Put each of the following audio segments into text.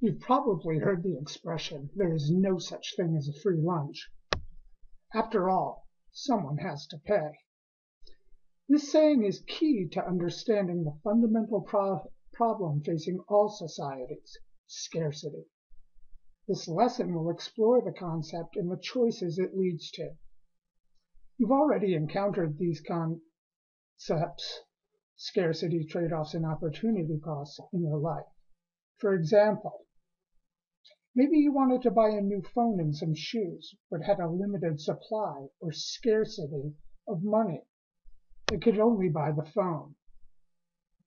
You've probably heard the expression, there is no such thing as a free lunch. After all, someone has to pay. This saying is key to understanding the fundamental problem facing all societies, scarcity. This lesson will explore the concept and the choices it leads to. You've already encountered these concepts, scarcity, trade-offs, and opportunity costs in your life. For example, maybe you wanted to buy a new phone and some shoes, but had a limited supply or scarcity of money and could only buy the phone.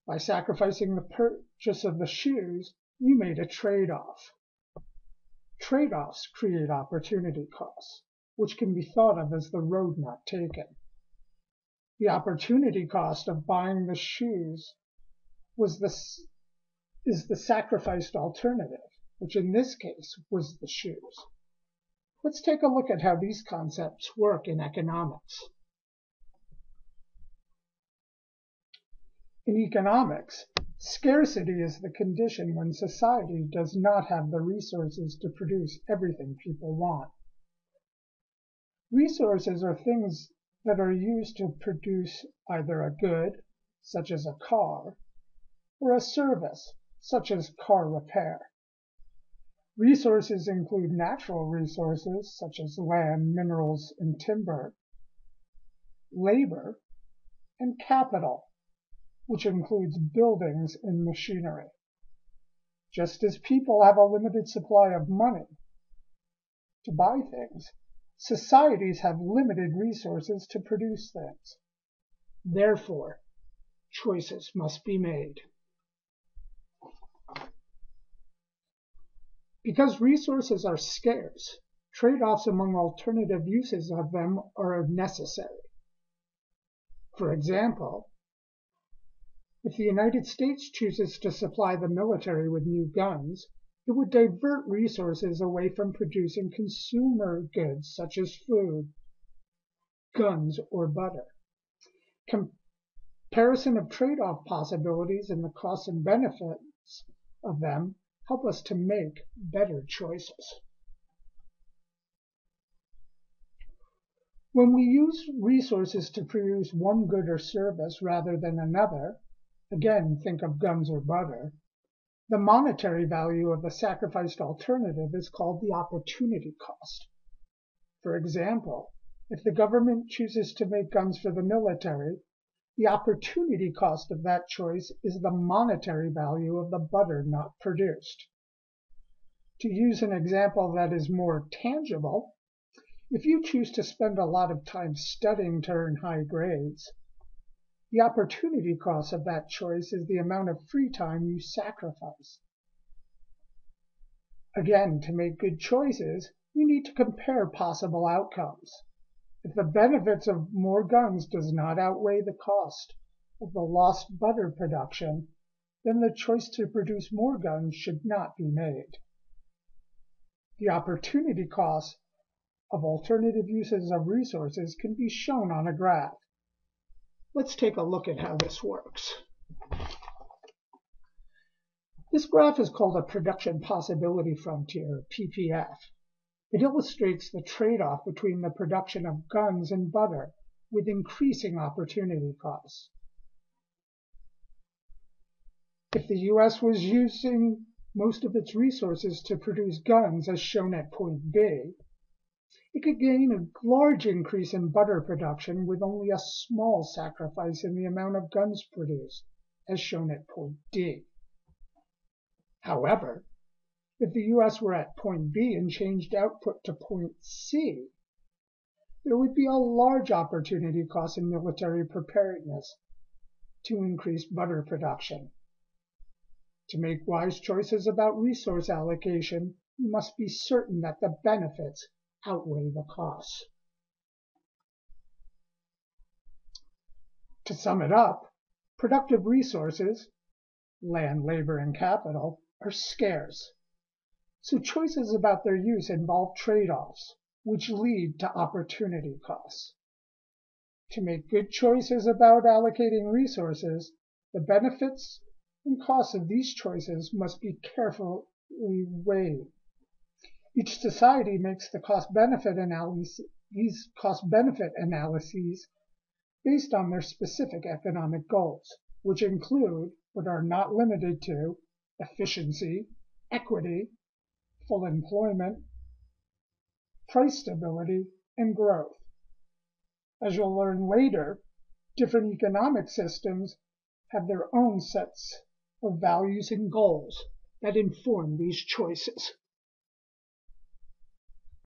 By sacrificing the purchase of the shoes, you made a trade-off. Trade-offs create opportunity costs, which can be thought of as the road not taken. The opportunity cost of buying the shoes is the sacrificed alternative, which in this case was the shoes. Let's take a look at how these concepts work in economics. In economics, scarcity is the condition when society does not have the resources to produce everything people want. Resources are things that are used to produce either a good, such as a car, or a service, such as car repair. Resources include natural resources, such as land, minerals, and timber, labor, and capital, which includes buildings and machinery. Just as people have a limited supply of money to buy things, societies have limited resources to produce things. Therefore, choices must be made. Because resources are scarce, trade-offs among alternative uses of them are necessary. For example, if the United States chooses to supply the military with new guns, it would divert resources away from producing consumer goods such as food, guns, or butter. Comparison of trade-off possibilities and the costs and benefits of them help us to make better choices. When we use resources to produce one good or service rather than another, again, think of guns or butter, the monetary value of the sacrificed alternative is called the opportunity cost. For example, if the government chooses to make guns for the military, the opportunity cost of that choice is the monetary value of the butter not produced. To use an example that is more tangible, if you choose to spend a lot of time studying to earn high grades, the opportunity cost of that choice is the amount of free time you sacrifice. Again, to make good choices, you need to compare possible outcomes. If the benefits of more guns does not outweigh the cost of the lost butter production, then the choice to produce more guns should not be made. The opportunity cost of alternative uses of resources can be shown on a graph. Let's take a look at how this works. This graph is called a production possibility frontier, PPF. It illustrates the trade-off between the production of guns and butter with increasing opportunity costs. If the US was using most of its resources to produce guns, as shown at point B, it could gain a large increase in butter production with only a small sacrifice in the amount of guns produced, as shown at point D. However, if the US were at point B and changed output to point C, there would be a large opportunity cost in military preparedness to increase butter production. To make wise choices about resource allocation, you must be certain that the benefits outweigh the costs. To sum it up, productive resources, land, labor, and capital, are scarce. So choices about their use involve trade-offs, which lead to opportunity costs. To make good choices about allocating resources, the benefits and costs of these choices must be carefully weighed. Each society makes the cost-benefit analyses based on their specific economic goals, which include, but are not limited to, efficiency, equity, full employment, price stability, and growth. As you'll learn later, different economic systems have their own sets of values and goals that inform these choices.